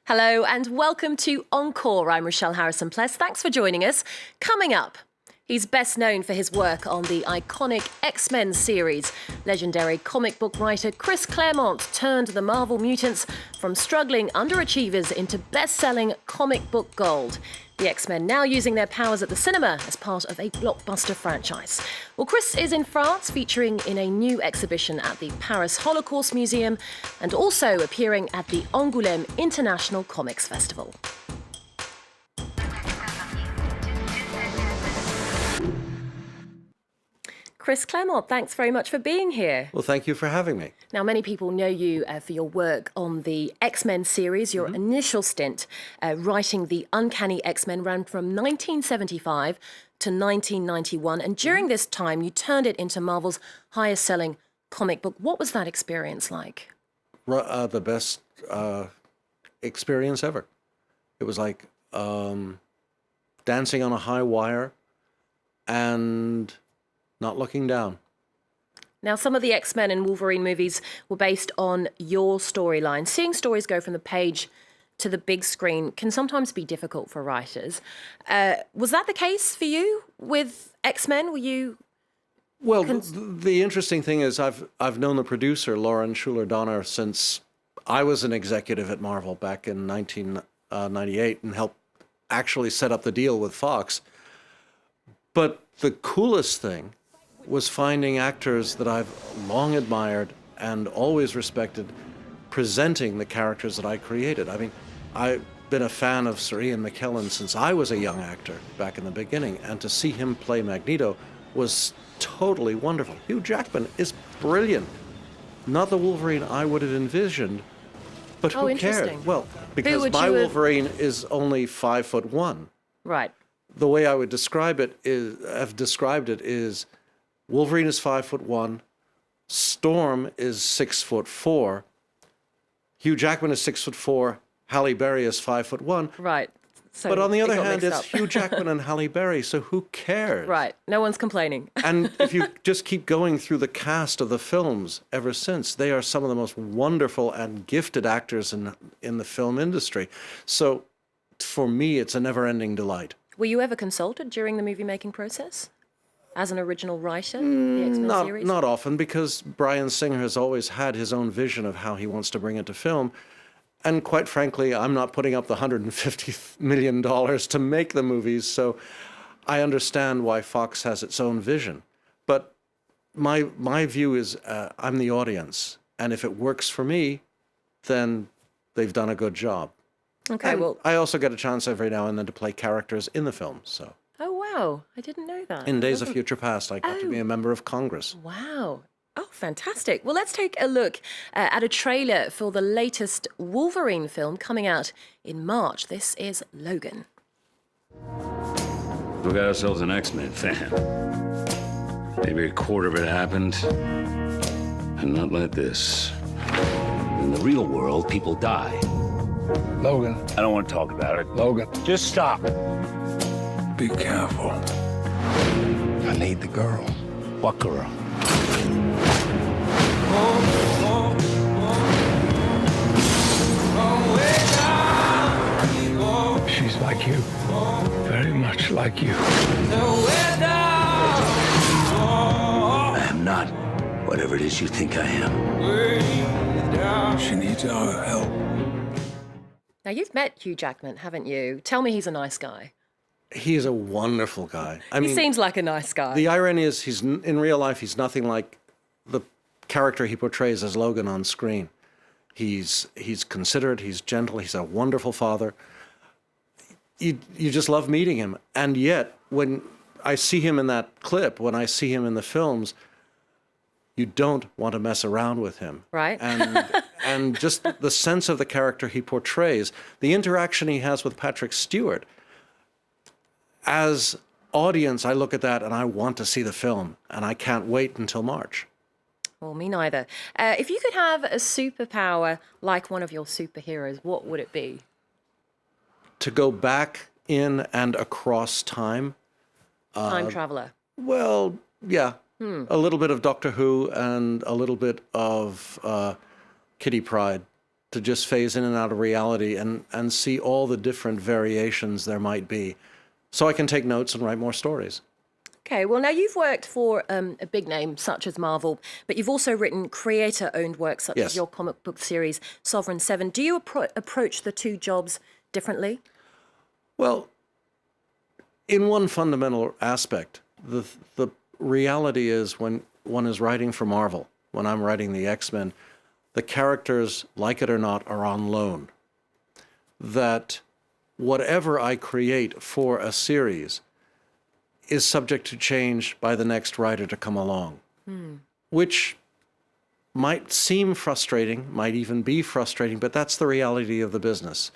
Hello and welcome to Encore. I'm Richelle Harrison Plesse. Thanks for joining us. Coming up, he's best known for his work on the iconic X-Men series. Legendary comic book writer Chris Claremont turned the Marvel mutants from struggling underachievers into best-selling comic book gold. The X-Men now using their powers at the cinema as part of a blockbuster franchise. Well, Chris is in France, featuring in a new exhibition at the Paris Holocaust Museum and also appearing at the Angoulême International Comics Festival. Chris Claremont, thanks very much for being here. Well, thank you for having me. Now, many people know you for your work on the X-Men series. Your initial stint writing the Uncanny X-Men ran from 1975 to 1991. And during this time, you turned it into Marvel's highest-selling comic book. What was that experience like? The best experience ever. It was like dancing on a high wire and not looking down. Now, some of the X-Men and Wolverine movies were based on your storyline. Seeing stories go from the page to the big screen can sometimes be difficult for writers. Was that the case for you with X-Men? Were you... Well, the interesting thing is I've known the producer, Lauren Schuler-Donner, since I was an executive at Marvel back in 1998 and helped actually set up the deal with Fox. But the coolest thing was finding actors that I've long admired and always respected presenting the characters that I created. I mean, I've been a fan of Sir Ian McKellen since I was a young actor back in the beginning, and to see him play Magneto was totally wonderful. Hugh Jackman is brilliant. Not the Wolverine I would have envisioned, but who cares? Well, because my Wolverine is only 5'1". Right. The way I would describe it is Wolverine is 5'1", Storm is 6'4", Hugh Jackman is 6'4", Halle Berry is 5'1". Right. So but on the other hand, it's Hugh Jackman and Halle Berry, so who cares? Right. No one's complaining. And if you just keep going through the cast of the films ever since, they are some of the most wonderful and gifted actors in the film industry. So for me, it's a never-ending delight. Were you ever consulted during the movie-making process as an original writer for the X-Men series? Not often, because Bryan Singer has always had his own vision of how he wants to bring it to film. And quite frankly, I'm not putting up the $150 million to make the movies, so I understand why Fox has its own vision. But my view is I'm the audience, and if it works for me, then they've done a good job. Okay, and I also get a chance every now and then to play characters in the films, so. Oh, wow. I didn't know that. In Days of Future Past, I got to be a member of Congress. Wow. Oh, fantastic. Well, let's take a look at a trailer for the latest Wolverine film coming out in March. This is Logan. We got ourselves an X-Men fan. Maybe a quarter of it happened, and not like this. In the real world, people die. Logan. I don't want to talk about it. Logan. Just stop. Be careful. I need the girl. What girl? She's like you. Very much like you. I am not whatever it is you think I am. She needs our help. Now, you've met Hugh Jackman, haven't you? Tell me he's a nice guy. He's a wonderful guy. He seems like a nice guy. The irony is in real life, he's nothing like the character he portrays as Logan on screen. He's considerate, he's gentle, he's a wonderful father. You just love meeting him. And yet, when I see him in that clip, when I see him in the films, you don't want to mess around with him. Right. And just the sense of the character he portrays, the interaction he has with Patrick Stewart. As audience, I look at that and I want to see the film, and I can't wait until March. Well, me neither. If you could have a superpower like one of your superheroes, what would it be? To go back in and across time. Time traveler. Well, yeah. A little bit of Doctor Who and a little bit of Kitty Pryde. to just phase in and out of reality and see all the different variations there might be, so I can take notes and write more stories. Okay, well, now you've worked for a big name such as Marvel, but you've also written creator-owned work such as your comic book series, Sovereign 7. Do you approach the two jobs differently? Well, in one fundamental aspect, the reality is when one is writing for Marvel, when I'm writing the X-Men, the characters, like it or not, are on loan. That whatever I create for a series is subject to change by the next writer to come along, which might seem frustrating, might even be frustrating, but that's the reality of the business.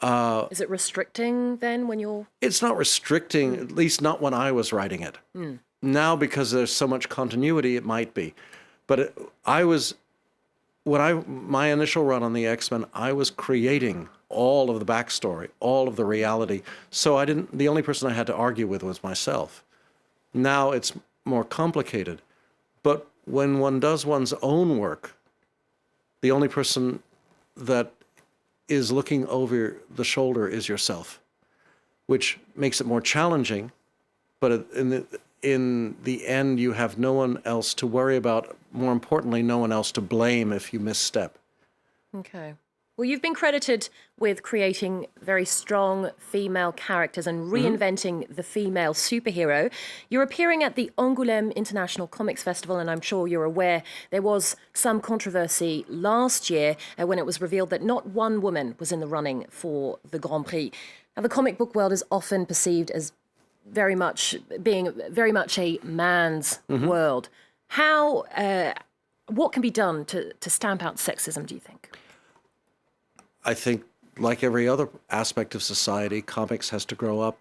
Is it restricting then when you're... It's not restricting, at least not when I was writing it. Now, because there's so much continuity, it might be. But my initial run on the X-Men, I was creating all of the backstory, all of the reality. So the only person I had to argue with was myself. Now it's more complicated. But when one does one's own work, the only person that is looking over the shoulder is yourself, which makes it more challenging. But in the end, you have no one else to worry about. More importantly, no one else to blame if you misstep. Okay. Well, you've been credited with creating very strong female characters and reinventing the female superhero. You're appearing at the Angoulême International Comics Festival, and I'm sure you're aware there was some controversy last year when it was revealed that not one woman was in the running for the Grand Prix. Now, the comic book world is often perceived as being very much a man's world. What can be done to stamp out sexism, do you think? I think, like every other aspect of society, comics has to grow up.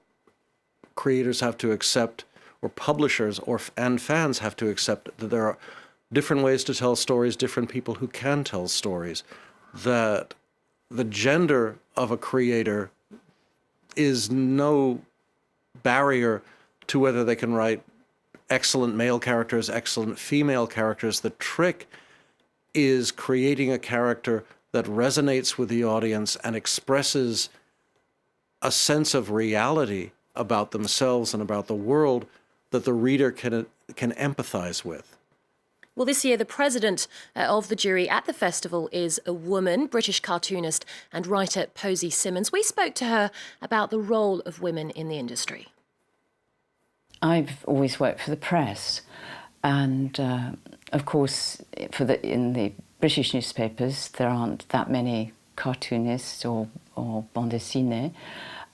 Creators have to accept, or publishers and fans have to accept that there are different ways to tell stories, different people who can tell stories, that the gender of a creator is no barrier to whether they can write excellent male characters, excellent female characters. The trick is creating a character that resonates with the audience and expresses a sense of reality about themselves and about the world that the reader can empathize with. Well, this year, the president of the jury at the festival is a woman, British cartoonist and writer Posy Simmonds. We spoke to her about the role of women in the industry. I've always worked for the press, and of course, in the British newspapers, there aren't that many cartoonists or bande dessinée,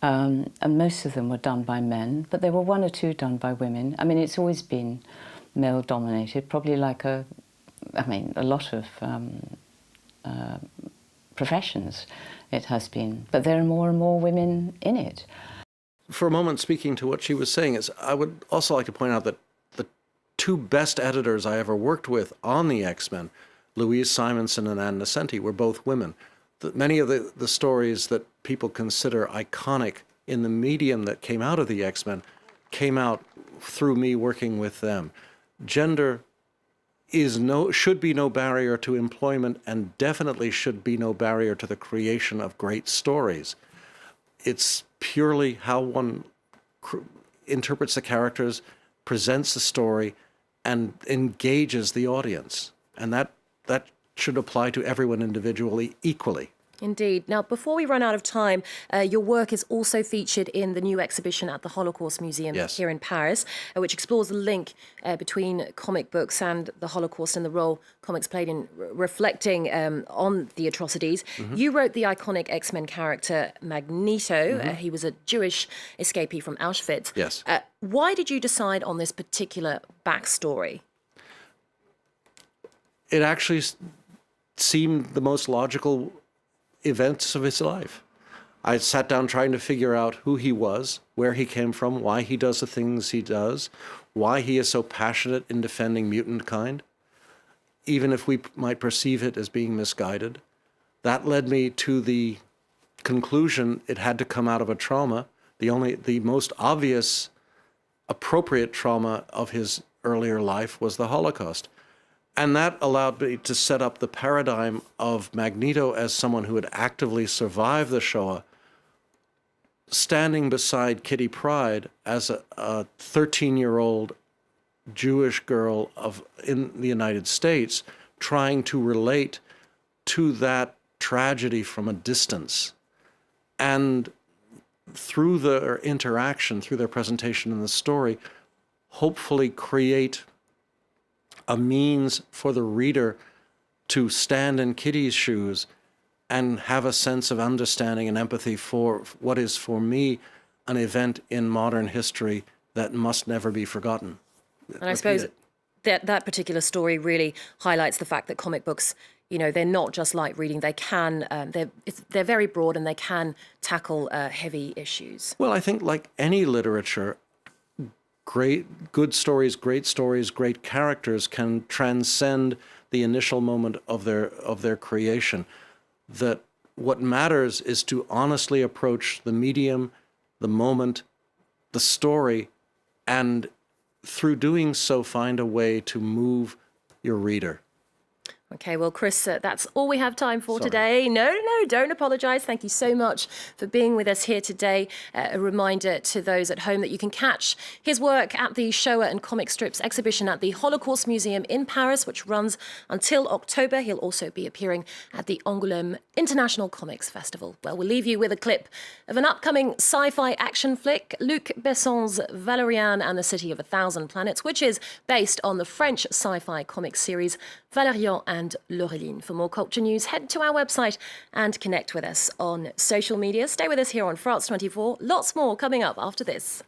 and most of them were done by men, but there were one or two done by women. I mean, it's always been male-dominated, probably like a lot of professions it has been, but there are more and more women in it. For a moment, speaking to what she was saying, I would also like to point out that the two best editors I ever worked with on the X-Men, Louise Simonson and Ann Nesenti, were both women. Many of the stories that people consider iconic in the medium that came out of the X-Men came out through me working with them. Gender should be no barrier to employment, and definitely should be no barrier to the creation of great stories. It's purely how one interprets the characters, presents the story, and engages the audience. And that should apply to everyone individually equally. Indeed. Now, before we run out of time, your work is also featured in the new exhibition at the Holocaust Museum here in Paris, which explores the link between comic books and the Holocaust and the role comics played in reflecting on the atrocities. You wrote the iconic X-Men character Magneto. He was a Jewish escapee from Auschwitz. Yes. Why did you decide on this particular backstory? It actually seemed the most logical events of his life. I sat down trying to figure out who he was, where he came from, why he does the things he does, why he is so passionate in defending mutant kind, even if we might perceive it as being misguided. That led me to the conclusion it had to come out of a trauma. The most obvious, appropriate trauma of his earlier life was the Holocaust. And that allowed me to set up the paradigm of Magneto as someone who had actively survived the Shoah, standing beside Kitty Pryde as a 13-year-old Jewish girl in the United States, trying to relate to that tragedy from a distance. And through their interaction, through their presentation in the story, hopefully create a means for the reader to stand in Kitty's shoes and have a sense of understanding and empathy for what is, for me, an event in modern history that must never be forgotten. And I suppose that particular story really highlights the fact that comic books, you know, they're not just light reading. They can, they're very broad and they can tackle heavy issues. Well, I think like any literature, good stories, great characters can transcend the initial moment of their creation. That what matters is to honestly approach the medium, the moment, the story, and through doing so, find a way to move your reader. Okay, well, Chris, that's all we have time for today. No, don't apologise. Thank you so much for being with us here today. A reminder to those at home that you can catch his work at the Shoah and Comic Strips exhibition at the Holocaust Museum in Paris, which runs until October. He'll also be appearing at the Angoulême International Comics Festival. Well, we'll leave you with a clip of an upcoming sci-fi action flick, Luc Besson's Valérian and the City of a Thousand Planets, which is based on the French sci-fi comic series Valérian and Laureline. For more culture news, head to our website and connect with us on social media. Stay with us here on France 24. Lots more coming up after this.